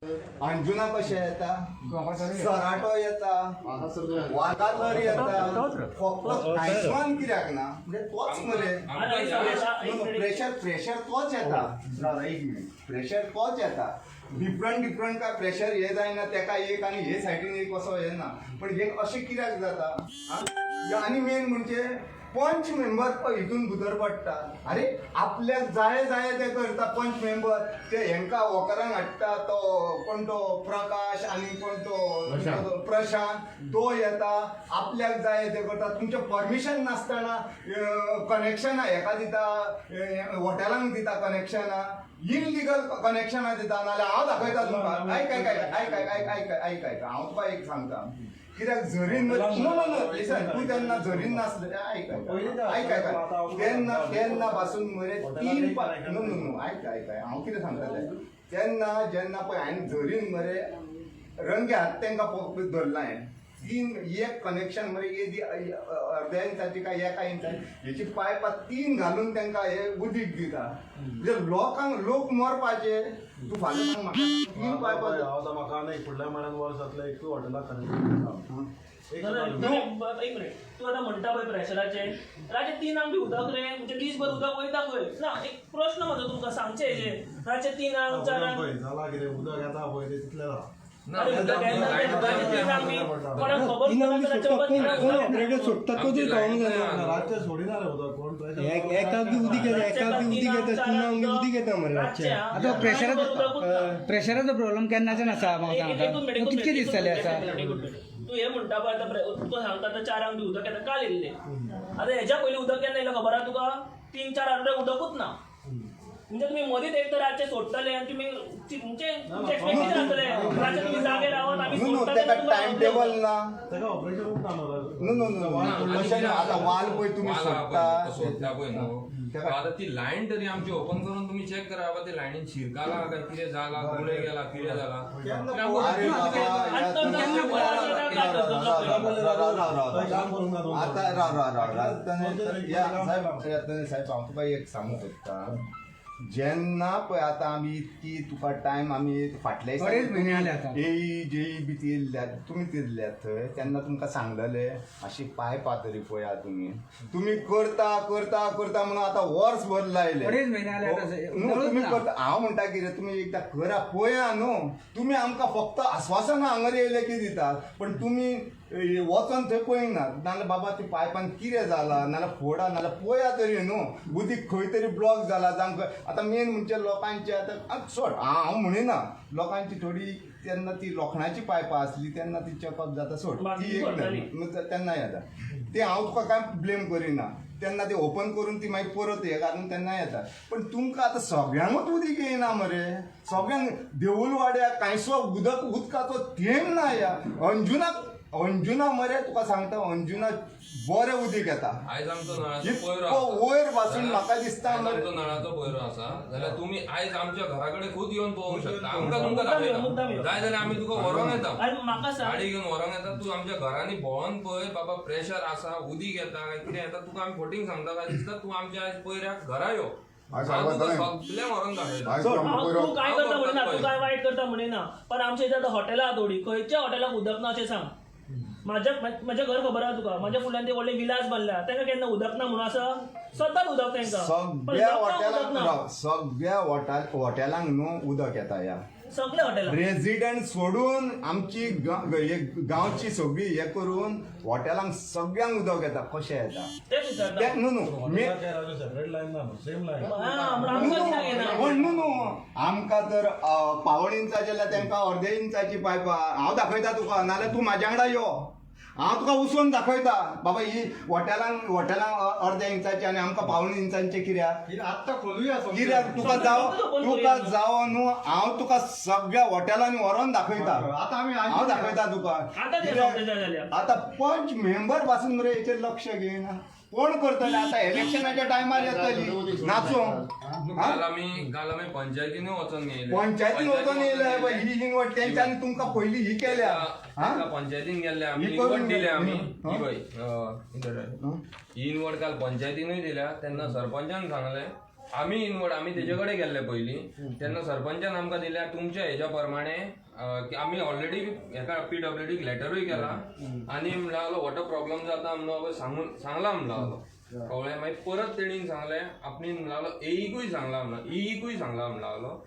अंजुना कशें येता, सराटो येता, वागातर येता, फक्त आयसमान कित्याक ना म्हणजे तोच मरे प्रेशर तोच येता. एक मिनिट, प्रेशर तोच येता. डिफरंट काय प्रेशर हे जायना तेका एक आणि हे सायडीन एक असो येना. पण हे अशें कित्याक जाता आनी मेन म्हणजे पंच मेंबर हितून भितर पडटा. अरे आपल्याक जाय ते करता पंच मेंबर. ते हेंका वॉकरांक हाडटा, तो कोण तो प्रकाश आणि कोण तो प्रशांत तो येता, आपल्याक जाय ते करता. तुमचे परमिशन नासतना कनेक्शनां हेका दिता, हॉटेलांक दिता कनेक्शनां, इनलिगल कनेक्शनां दिता. नाल्यार हांव दाखयता तुमकां. आयक हांव तुका एक सांगता. कित्याक झरीन तूं तेन्ना झरीन नासलें. तेन्ना पासून मरे तीन हांव कितें सांगतालें तेन्ना जेन्ना पळय हांवें झरीन मरे रंगे हात तांकां धरला. हांवें तीन एक कनेक्शन मरे अर्ध्या इंचाची काय एका इंचाची हेची पायपां तीन घालून तांकां हे उदीक दिता. म्हणजे लोक मरपाचे. तूं फाल्यां सांग म्हाका तीन पायपां म्हाका नाही फुडल्या म्हयन्यान वर्स जातलें एक हॉटेलाक एक मिनिट, तू आता म्हणटा पळय प्रेशराचे रातचे 3 बी उदक रे, म्हणजे दिसभर उदक वयता खंय ना. एक प्रश्न म्हजो तुमकां सांगचे हेजे रातचे 3 4 जाला कितें उदक येता पळय ते तितलें जाता. रातचे सोडिना रे उदक कोण एका बी उदीक येता मरे रातचे. आता प्रेशराचो प्रॉब्लेम केन्नाच्यान आसा म्हाका सांगता. कितके दीस जाले आसा. तू हे म्हणटा पळय आतां तुका सांगता आतां 4 बी उदक येता काल येयल्ले. आतां हेच्या पयलीं उदक केन्ना येयलें खबर आहा तुका? 3-4 आठवडे उदकूच ना. म्हणजे तुम्ही मदींच एक तर रातचे सोडटले आणि तुम्ही म्हणजे एक्सपेक्टेशन आसतले रातचे तुम्ही जागे रावत आम्ही तेका टायम टेबल ना. तेका ऑपरेशन नो आता वाल पळय तुम्ही सोडटा पळय न्हू, आता ती लायन तरी आमची ओपन करून तुम्ही चेक करा बाबा ते लायनीन शिरकाला काय कितें जाला, गुळे गेला कितें जाला. साहेब हांव तुका एक सांगूंक सोदता. जेन्ना पळय आतां आमी इतकी तुका टायम आमी फाटल्या जेई बी येयल्यात तुमी तिरल्यात थंय तेन्ना तुमकां सांगलेले अशी पायपा तरी पळया तुमी करता म्हणून आतां वर्स भर लायले. तुमी करता. हांव म्हणटा कितें तुमी एकदां करा पळया न्हू. तुमी आमकां फक्त आस्वासनां हांगर येयले की दितात पण तुमी वचोन थंय पळयनात. नाल्यार बाबा ती पायपान कितें जाला नाल्यार फोडा नाल्यार पळया तरी न्हू. उदीक खंय तरी ब्लॉक जाला जावं. आतां मेन म्हणजे लोकांचे आतां सोड हांव म्हणिना लोकांची थोडी तेन्ना ती लोखणाची पायपां आसली तेन्ना ती चेकअप जाता सोड ती एक तेन्ना येता. ते हांव तुका कांय ब्लेम करिना. तेन्ना ते ओपन करून ती मागीर परत हे घालून तेन्ना येता. पण तुमकां आतां सगळ्यांकूच उदीक येयना मरे. सगळ्यांक देऊलवाड्याक कांयसो उदकाचो थेंब ना. या अंजुना मरे तुका सांगता अंजुना बरें उदीक येता. आयज आमचो नळाचो वयर पासून म्हाका दिसता आमचो नळाचो पयरो आसा जाल्यार तुमी आयज आमच्या घरा कडेन खूद येवन पळोवंक शकता. आमकां तुमकां दाखयता जाय जाल्यार आमी तुका व्हरोंक येता, गाडी घेवन व्हरोंक येता. तूं आमच्या घरांनी भोंवन पळय बाबा प्रेशर आसा उदीक येता काय कितें येता तुका आमी फोटींग सांगता काय दिसता. तूं आमच्या आयज पयऱ्याक घरा यो सगळें व्हरोन दाखयता. तू काय करता म्हणिना, तू काय वायट करता म्हणिना. पण आमच्या इथे हॉटेलां आहा थोडी, खंयच्या हॉटेलाक उदक ना अशें सांग. माझ्या घर खबर आहा तुका. माझ्या फुड्यान ते व्हडले विलास बांदल्या तांकां केन्ना उदक ना म्हणून आसा. सदांच उदक तांकां सगळ्या हॉटेलांक न्हू उदक येता. या सगळे हॉटेलां रेजिडेंट सोडून आमची गांवची सगळी हे करून हॉटेलांक सगळ्यांक उदक येता. कशें येता तेच सेपरेट लायन ना सेम लायन. पण न्हू आमकां तर पावण इंचाची जाल्यार तांकां अर्दे इंचाची पायपां. हांव दाखयता तुका नाल्यार तूं म्हाज्या वांगडा यो. हांव तुका वचून दाखयता बाबा ही हॉटेलांक अर्ध्या इंचाची आनी आमकां पावण इंचांचे कित्याक आत्तां खोलुया कित्याक तुका जावं न्हू. हांव तुका सगळ्या हॉटेलांनी व्हरोन दाखयता. हांव दाखयता तुका. आतां पंच मेंबर पासून मरे हेचेर लक्ष घेयना. कोण करतले आतां इलेक्शनाच्या टायमार येतली नाचूंक. काल आमी पंचायतीन वचोन येयले. पंचायतीन वचोन येयले ही इनवट तेंच्यांनी तुमकां पयलीं ही केल्या. पंचायतीन गेल्ले आमी इनवट दिले आमी ही इनवट काल पंचायतीनूय दिल्या. तेन्ना सरपंचान सांगलें आम्ही इनवर्ड आम्ही तेजे कडेन गेल्ले पयलीं तेन्ना सरपंचान आमकां दिल्या तुमच्या हेच्या प्रमाणे की आम्ही ऑलरेडी एका PWDक लेटरूय केला आनी म्हणून लागलो वॉटर प्रॉब्लेम जाता म्हणून सांगला म्हणून लागलो कळ्ळें मागीर परत तेणीन सांगलें आपणी म्हणून लागलो एईकूय सांगला म्हणून ईईकूय सांगला म्हणून लागलो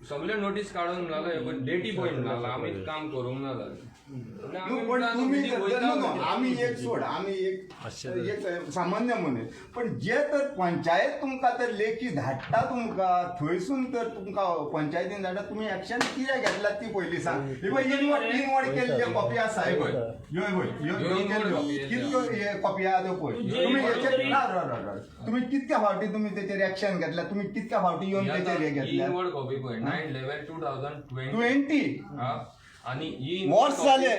सगळे नोटीस काडून म्हणून लागलो डेटी पळय म्हणून लागलो आमी काम करूंक ना जालें पण तुम्ही आम्ही एक सोड आम्ही एक सामान्य मनीस पण जे तर पंचायत तुमकां तर लेखी धाडटा तुमकां थंयसून तर तुमकां पंचायतीन धाडटा तुमी एक्शन कित्याक घेतला ती पयली सांग इनवर्ड केल्ली कॉपी आसा हे पळय कितल्यो कॉपी आहा त्यो पळय तुम्ही कितक्या फावटी तुम्ही तेचेर एक्शन घेतला तुम्ही कितक्या फावटी येवन तेचेर हे घेतल्या इनवर्ड कॉपी पळय 9/11/2020 20 आणि वर्स जाले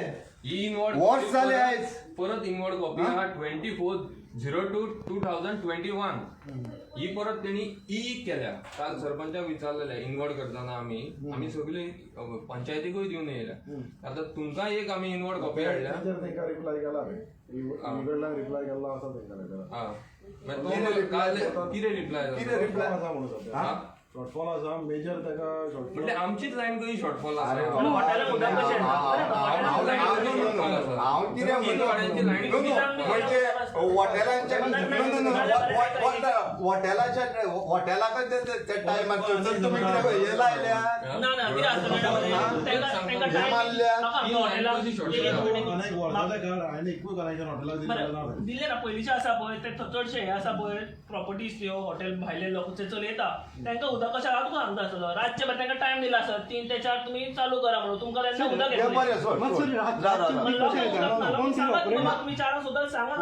वर्स जाले आयज परत इनवर्ड कॉपी आहा 24/02/2021 ही परत तेणी केल्या काल सरपंचाक विचारलेले इनवर्ड करताना आम्ही सगळी पंचायतीकूय दिवन येयल्या आता तुमकां एक आमी इनवर्ड कॉपी हाडल्या रिप्लाय केला रिप्लाय केला असं कितें रिप्लाय शॉर्टफॉल आसा मेजर ताका म्हणजे आमचीच लायन खंय शॉर्टफॉल आसा हांव कितें म्हणजे हॉटेलाक त्या टायमार तुम्ही हे लायल्या दिले ना पयलींचे आसा पळय ते चडशे हे आसा पळय प्रॉपर्टीज त्यो हॉटेल भायले लोक ते चलयता तांकां उदक कशें आहा तुका सांगता आसतलो रातचे भर तांकां टायम दिला आसत 3 ते 4 तुमी चालू करा म्हणून तुमकां तेन्ना उदक येतलें तुम्ही 4 सुद्दां सांगा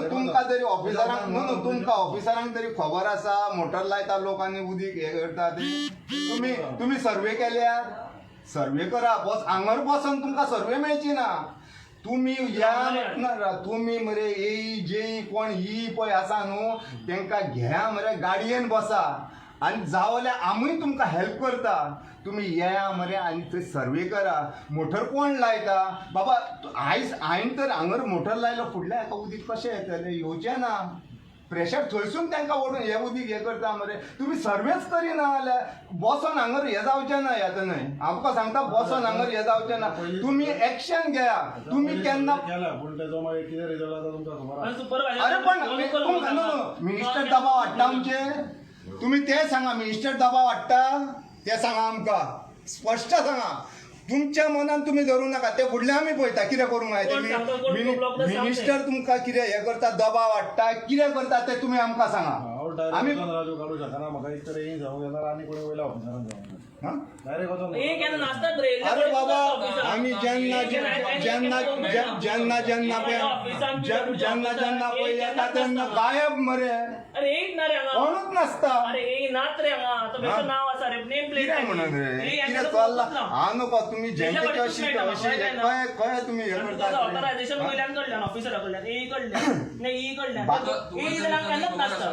तुमकां तरी ऑफिसरांक तुमकां ऑफिसरांक तरी खबर आसा मोटर लायता लोकांनी उदीक हे करता तुम्ही सर्वे केल्यार सर्वे करा बस हांगर बसून तुमकां सर्वे मेळची ना तुम्ही या तुम्ही मरे येई जेई कोण ही पळय आसा न्हू तांकां घ्या मरे गाडयेन बसा आनी जावल्यार आम्ही तुमकां हेल्प करता तुम्ही या मरे आनी थंय सर्वे करा मोटर कोण लायता बाबा हांवें तर हांगर मोटर लायलो फुडल्या हाका उदीक कशें येतलें येवचें ना प्रेशर थंयसून तांकां ओडून हे उदीक हे करता मरे तुम्ही सर्वेच करिना जाल्यार बसोन हांगर हे जावचें ना येता न्हय हांव तुका सांगता बसोन हांगर हे जावचें ना तुम्ही एक्शन घेया तुम्ही केन्ना पूण तेजो मागीर कितें रिजल्ट जाता तुमकां खबर अरे पण मिनिस्टर दबाव हाडटा आमचे तुम्ही ते सांगा मिनिस्टर दबाव हाडटा ते सांगा आमकां स्पश्ट सांगा तुमच्या मनान तुम्ही धरूं नाका ते फुडले आमी पळयता कितें करूंक जाय मिनिस्टर तुमकां कितें हे करता दबाव हाडटा कितें करता ते तुमी आमकां सांगा आमी राजू काडूं शकना म्हाका एक तर यें जावंक येणार आनी कोणी वयल्या ऑफिसरान जावंक अरे बाबा आम्ही ज्यांना पळय येता तेन्ना गायब मरे अरे एक ना रे कोणूच नासता अरे एक नात रे हांगा तो बेचं नाव आसा रे नेम प्लेट कितें म्हणून रे कितें चल्ला हांव नको तुमी जेंचे अशी कळ्ळें तुमी हे करता ऑथरायझेशन वयल्यान कडल्यान ऑफिसरा कडल्यान ए कडल्यान ने ई कडल्यान ए जाणांक केन्नाच नासता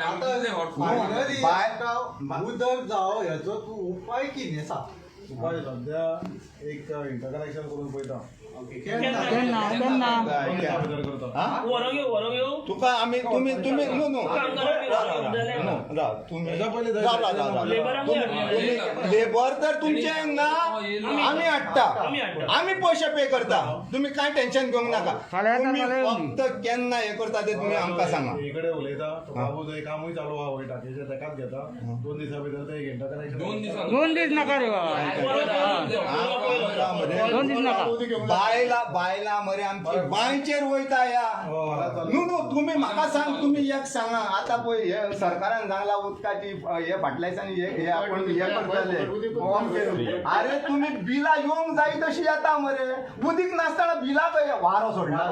उदक जावं हेचो तूं उपाय कितें सांग उपाय सध्या एक इंटरकनेक्शन करून पळयता तुका आमी तुम्ही लेबर तर तुमचे ना आम्ही हाडटा आम्ही पयशे पे करता तुम्ही काय टेन्शन घेवंक नाका फक्त केन्ना हे करता ते तुम्ही आमकां सांगा इकडे उलयता बाबू थंय कामूय चालू आहा वय टाकेचेर तेकाच घेता 2 दिसां भितर ते एक इंटरकनेक्शन 2 दीस नाका रे बाबा 2 दीस नाका बायला मरे आमची बांयचेर वयता या न्हू तुम्ही म्हाका सांग तुम्ही एक सांगा आता पळय हे सरकारान सांगला उदकाची हे फाटल्याच्यान हे आपण हे करतले अरे तुम्ही बिलां येवंक जाय तशी येता मरे उदीक नासतना बिलां वारो सोडला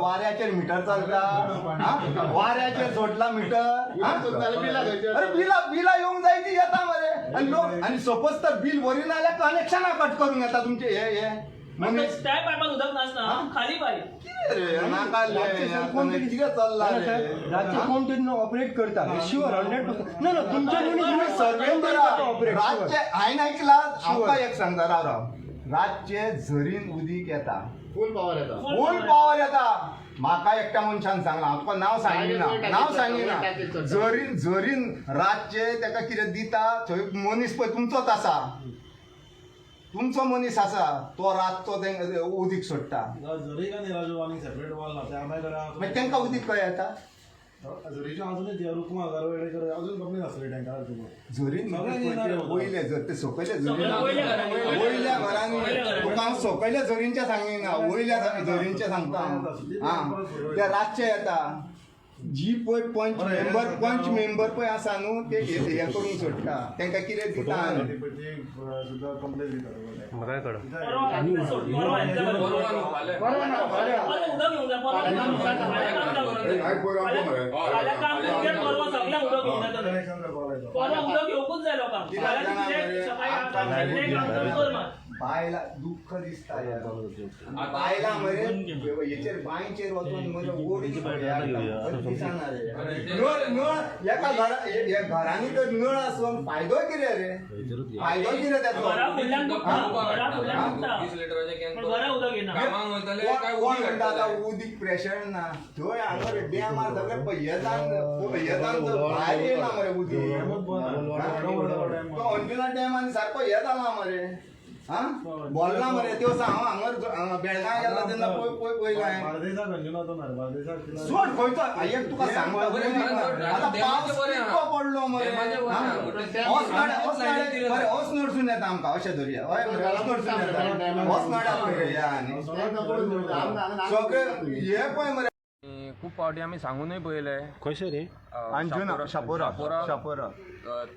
वाऱ्याचेर मिटर चलता वाऱ्याचेर सोडला मिटर अरे बिलां येवंक जाय ती येता मरे आनी सपोज तर बिल भरिना जाल्यार कनेक्शनां कट करूंक येता तुमचे हे त्या पायपान उदक नासता खाली पाईप राज्य कोण ऑपरेट करता शुअर 100% तुमच्या सर्वे राज्य हांवें ऐकला आमकां एक सांगता राव रातचे झरीन उदीक येता फूल पावर येता म्हाका एकट्या मनशान सांगला हांव तुका नांव सांगिना जरीन रातचे ताका कितें दिता थंय मनीस पळय तुमचोच आसा तुमचो मनीस आसा तो रातचो तेंका उदीक सोडटा जरी का निराजू आणि सेपरेट वॉल ना त्या मागीर तेंका उदीक खंय येता जरीच्या अजूनच रुक्मा गारवेडेकर अजून कंपनी असले टँकर झरीन वयले जर ते सकयले सगळ्या वयल्या घरांनी. वयल्या घरांनी तुका हांव सकयल्या झरींचे सांगिना वयल्या झरींचे सांगता हांव ते रातचे येता जी पळय पंच मेंबर पळय आसा न्हू ते हे करून सोडटा तेंका कितें दिता सुद्धा कंप्लेंट दितात परवा यांच्या बरोबर. परवा उदक घेऊन जा, परवा काम करा. फाल्यां काम करून परवा सगळ्यांक उदक घेऊन येतले. परवा उदक घेवकूच जाय लोकांक. फाल्यां तुमचे सकाळी काम संडे काम कर मात. बायला दुःख दिसता बायला मरे हेचेर बांयचेर वचून मरे ओडी दिसना रे एका घरांनी तर नळ आसून फायदो कितें रे फायदो कितें त्याचो घरा फुडल्यान दुखता, घरा फुडल्यान दुखता. 20 लिटराचे कॅन पण घरा उदक येना. कामाक वयतले काय कोण उदीक म्हणटा हाडटले. आतां उदीक प्रेशर ना थंय हांगा डॅमार सगळे येतान भायर येयला मरे उदीक तो अंजुना डॅमान सारको हे जाला मरे हा बोलना मरे त्यो हांव हांगा बेळगांव गेला तेन्ना पळयलां बार्देसा कंजुना तो ना बार्देसा सोड खंयचो एक तुका सांगता आतां पावस कितको पडलो मरे होच नडसून येता आमकां अशें धरया हय मरे होच नडसून येता होच नड्या पळय या आनी सगळे हे पळय मरे खूप फावटी आमी सांगूनय पळयले खंयसर रे अंजुना शापोरा शापोरा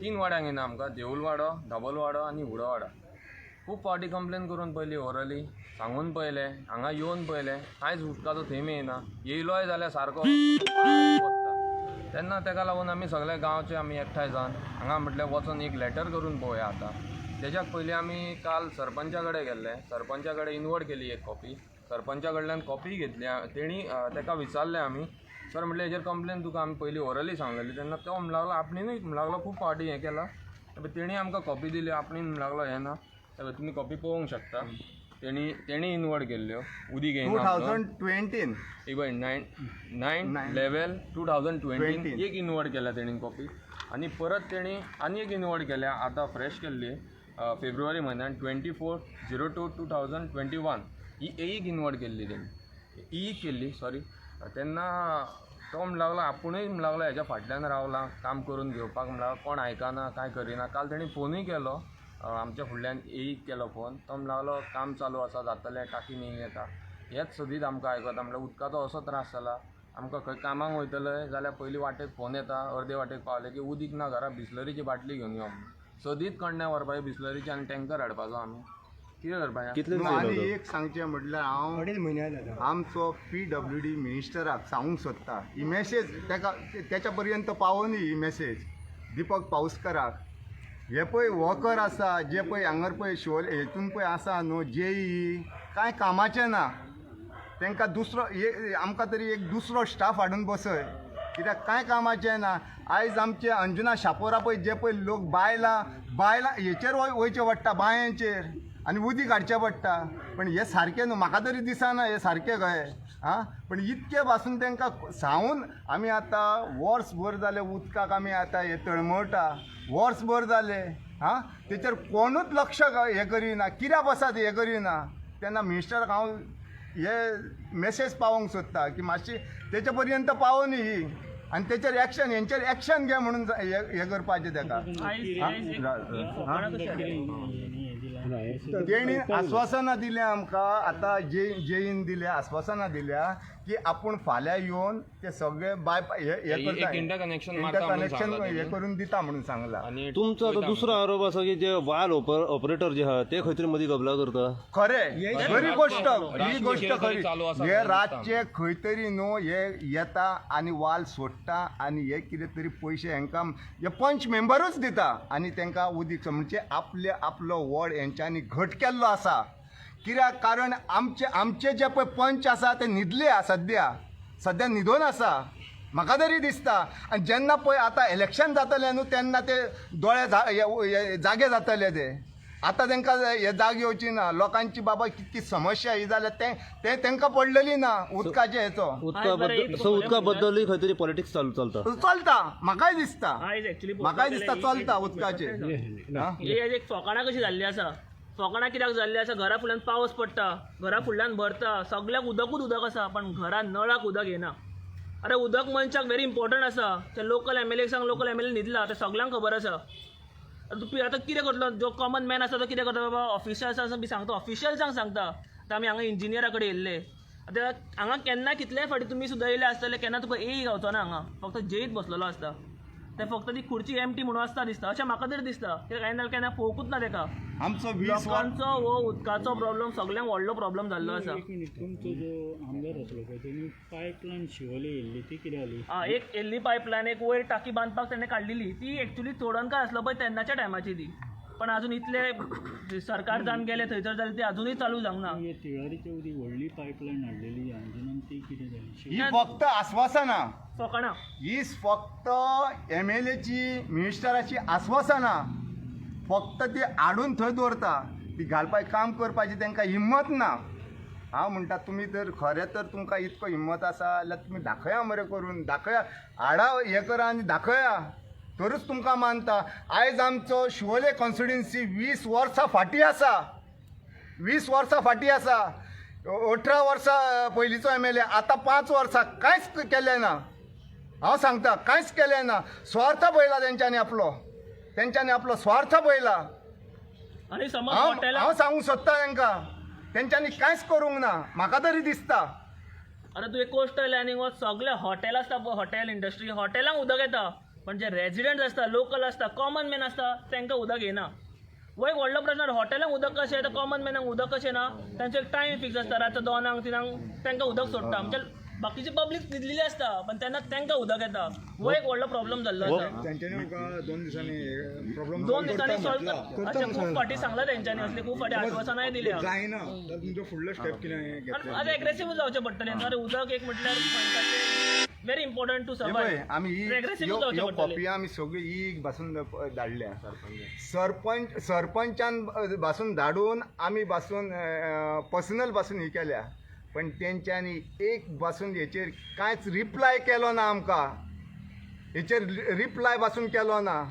3 वाड्यांक येना आमकां देऊलवाडो धाबोलवाडो आनी हुडोवाडा खूप फावटी कंप्लेन करून पयली ओरली सांगून पळयले हांगा येवन पळयले कांयच उदकाचो थेंब येना येयलोय जाल्यार सारको वचता तेन्ना ताका लागून आमी सगळे गांवचे आमी एकठांय जावन हांगा म्हटलें वचून एक लेटर करून पळोवया आतां तेज्याक पयलीं आमी काल सरपंचा कडेन गेल्ले सरपंचा कडेन इनवर्ट केली एक कॉपी सरपंचा कडल्यान कॉपी घेतली तेणी ताका विचारलें आमी सर म्हटलें हेजेर कंप्लेन तुका आमी पयलीं ओरली सांगलेली तेन्ना तो म्हणूंक लागलो आपणीनूय म्हणूंक लागलो खूब फावटी हें केलां तेणी आमकां कॉपी दिली आपणीन म्हणूंक लागलो हें ना तुम्ही कॉपी पळोवंक शकता तेणी इनवर्ट केल्ल्यो उदीक येयना 2020 इवन 9/11/2020 एक इनवर्ट केल्या तेणी कॉपी आनी परत तेणी आनी एक इनवर्ट केल्या आतां फ्रेश केल्ली फेब्रुवारी म्हयन्यान 24/02/2021 ही एक इनवर्ट केल्ली तेणी केल्ली सॉरी तेन्ना तो म्हणूंक लागलो आपुणूय म्हणूंक लागलो हेज्या फाटल्यान रावला काम करून घेवपाक म्हणूंक लागलो कोण आयकना कांय करिना काल तेणी फोनूय केलो आमच्या फुडल्यान एक केलो फोन तो म्हणूंक लागलो काम चालू आसा जातलें टाकी न्ही येता हेच सदींच आमकां आयकता म्हणल्यार उदकाचो असो त्रास जाला आमकां खंय कामाक वयतले जाल्यार पयलीं वाटेक फोन येता अर्दे वाटेक पावले की उदीक ना घरा बिस्लरीची बाटली घेवन यो सदींच कण्ण्या व्हरपाचें बिस्लरीची आनी टँकर हाडपाचो आमी कितें करपाचें आनी एक सांगचें म्हटल्यार हांव आमचो PWD मिनिस्टराक सांगूंक सोदता ही मॅसेज तेच्या पर्यंत पावोनी ही मॅसेज दिपक पाउसकराक हे पळय वर्कर आसा जे पळय हांगर पळय हेतून पळय आसा न्हू JEE कांय कामाचें ना तांकां दुसरो आमकां तरी एक दुसरो स्टाफ हाडून बसय कित्याक कांय कामाचें ना आयज आमचे अंजुना शापोरा पळय जे पळय लोक बायलां हेचेर वयचें पडटा बांयांचेर आनी उदीक हाडचें पडटा पण हे सारकें न्हू म्हाका तरी दिसना हे सारकें कहे आं पण इतके पासून तांकां सांगून आमी आतां वर्सभर जाले उदकाक आमी आतां हे तळमळटा वर्सभर जाले हां तेचेर कोणूच लक्ष हे करिना कित्याक बसात हे करिना तेन्ना मिनिस्टराक हांव हे मॅसेज पावोवंक सोदता की मातशी तेचे पर्यंत पावोनी ही आनी तेचेर एक्शन हेंचेर एक्शन घे म्हणून हे करपाचें ताका तेणी आश्वासनां दिल्या आमकां आतां जेईन दिल्या आश्वासनां दिल्या की आपूण फाल्यां येवन ते सगळे हे करता इंटरकनेक्शन हे करून दिता म्हणून सांगला तुमचो आतां दुसरो आरोप आसा की जे वाल ऑपरेटर जे आहा ते खंय तरी मदीं गबला करता खरें खरी गोश्ट ही गोश्ट खरी हे रातचे खंय तरी न्हू हे येता आनी वाल सोडटा आनी हे कितें तरी पयशे हांकां हे पंच मेंबरूच दिता आनी तांकां उदीक म्हणजे आपलो वॉर्ड हेंच्यांनी घट केल्लो आसा कित्याक कारण आमचे जे पळय पंच आसा ते न्हिदले सद्या न्हिदोन आसा म्हाका तरी दिसता आनी जेन्ना पळय आतां इलेक्शन जातलें न्हू तेन्ना ते दोळे जागे जातले ते आता तांकां हे जाग येवची ना लोकांची बाबा कितकी समस्या ही जाल्या ते तांकां पडलेली ना उदकाचे हेचो उदका बद्दलूय खंय तरी पॉलिटिक्स चलता. चलता म्हाकाय दिसता आयज एक्चुअली चलता उदकाचे हा? एक फकाणां कशी जाल्ली आसा. फकाणां कित्याक जाल्ली आसा, घरा फुडल्यान पावस पडटा, घरा फुडल्यान भरता, सगळ्याक उदक आसा, पण घरान नळाक उदक येना. अरे उदक मनशाक व्हेरी इम्पॉर्टंट आसा. ते लोकल MLA सांग लोकल MLA न्हिदला ते सगळ्यांक खबर आसा. तूं आतां कितें करतलो, जो कॉमन मॅन आसा तो कितें करता, बाबा ऑफिशियल्सांक बी सांगता, ऑफिशियल्सांक सांगता. आतां आमी हांगा इंजिनियरा कडेन येयल्ले, आतां हांगा केन्ना कितलेय फाटी तुमी सुद्दां येयले आसतले, केन्ना तुका येई गावचो ना हांगा, फक्त जेईत बसलेलो आसता. ते फक्त ती खुर्ची एम्प्टी म्हणून आसता दिसता, अशें म्हाका तरी दिसता. केन्ना पळोवंकूच ना तेका. आमचो 20 लोकांचो हो उदकाचो प्रॉब्लेम सगळ्यांक व्हडलो प्रॉब्लेम जाल्लो आसा. तुमचो जो आमदार आसलो पळय तेणी पायपलायन शिवोली येयल्ली ती कितें जाली? एक येल्ली पायपलायन, एक वयर टाकी बांदपाक तेणें काडलेली, ती एक्चुली चोडणकार आसलो पळय तेन्नाच्या टायमाची ती. पण अजून इतले सरकार जावन गेले थंयसर जाल्यार ती अजूनय चालू जावंक ना. तिळारीच्या उदी व्हडली पायपलायन हाडलेली अंजनान ती कितें जाली? ही फक्त आश्वासनां, फकाणां ही फक्त MLA ची मिनिस्टराची आश्वासनां, फक्त ती हाडून थंय दवरता. ती घालपाक काम करपाची तांकां हिम्मत ना. हांव म्हणटा तुमी तर खरें तर तुमकां इतको हिम्मत आसा जाल्यार तुमी दाखया मरे करून, दाखया, हाडा हे करा आनी दाखया, तरच तुमकां मानता. आयज आमचो शिवोले कॉन्स्टिट्युन्सी 20 वर्सां फाटीं आसा. 20 वर्सां फाटीं आसा. 18 वर्सां पयलींचो MLA, आतां 5 वर्सां कांयच केलें ना. हांव सांगता कांयच केलें ना. स्वार्थ पळयला तेंच्यांनी आपलो स्वार्थ पळयला. आनी समज हांव सांगूंक सोदता तांकां, तेंच्यांनी कांयच करूंक ना म्हाका तरी दिसता. आतां तुवें कोस्टल लायनीक वच, सगळे हॉटेल आसता पळय, हॉटेल इंडस्ट्री, हॉटेलांक उदक येता, पण जे रेजिडेंट आसता, लोकल आसता, कॉमन मॅन आसता, तांकां उदक येना. हो एक व्हडलो प्रश्न. हॉटेलांक उदक कशें येता, कॉमन मॅनाक उदक कशें ना. तांचो एक टायम फिक्स आसता, रातचो 2 3 तांकां उदक सोडटा. म्हणजे बाकीची पब्लीक न्हिदलेली आसता, पण तेन्ना तांकां उदक येता. हो एक व्हडलो प्रॉब्लम जाल्लो आसा. तेंच्यांनी म्हाका 2 दिसांनी प्रॉब्लेम 2 दिसांनी सॉल्व अशें खूब फाटी सांगला तेंच्यांनी, असली खूब फाटी आश्वासनाय दिल्या. जायना जाल्यार तुमचो फुडलो स्टेप कितें घेतलो? आतां एग्रेसिव्ह जावचें पडटलें. अरे उदक एक म्हटल्यार व्हेरी इम्पॉर्टंट टू सर्वायव. आमी एग्रेसिव्ह जावचें ह्यो पडटलें. कॉपी आमी सगळी ही बासून धाडल्या. सरपंचान बासून धाडून आमी बासून पर्सनल बासून ही केल्या, पण तेंच्यांनी एक बासून हेचेर कांयच रिप्लाय केलो ना आमकां. हेचेर रिप्लाय बासून केलो ना.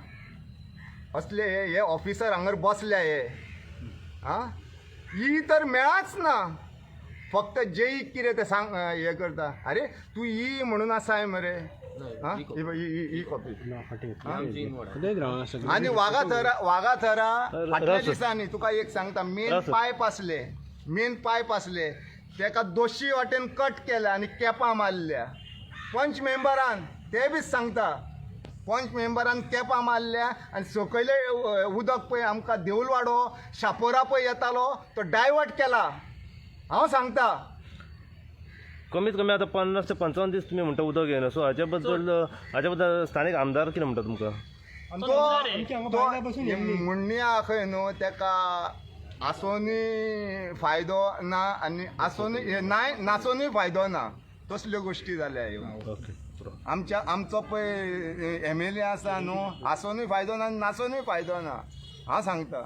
असले हे ऑफिसर हांगर बसल्या हे ही तर मेळाच ना. फक्त जेई कितें ते सांग हे करता. अरे तूं ही म्हणून आसाय मरे. ही कॉपी आनी वागाथरा फाटल्या दिसांनी तुका एक सांगता, मेन पायप आसले तेका 200 वाटेन कट केल्या आनी कॅपां मारल्या. पंच मेंबरान ते बी सांगता, पंच मेंबरान कॅपां मारल्या आनी सकयले उदक पळय आमकां देवलवाडो शापोरा पळय येतालो तो डायवर्ट केला. हांव सांगता. कमीत कमी आता 50 ते 55 दीस तुम्ही म्हणता उदक येना. सो हाच्या बद्दल स्थानिक आमदार कितें म्हणटा तुमकां? तो म्हणण्या खंय न्हू तेका आसोनी फायदो ना आनी आसोनी नासोनूय फायदो ना. तसल्यो गोश्टी जाल्या ह्यो. आमचो पळय MLA आसा न्हू, आसोनूय फायदो ना नासोनूय फायदो ना. हांव सांगता.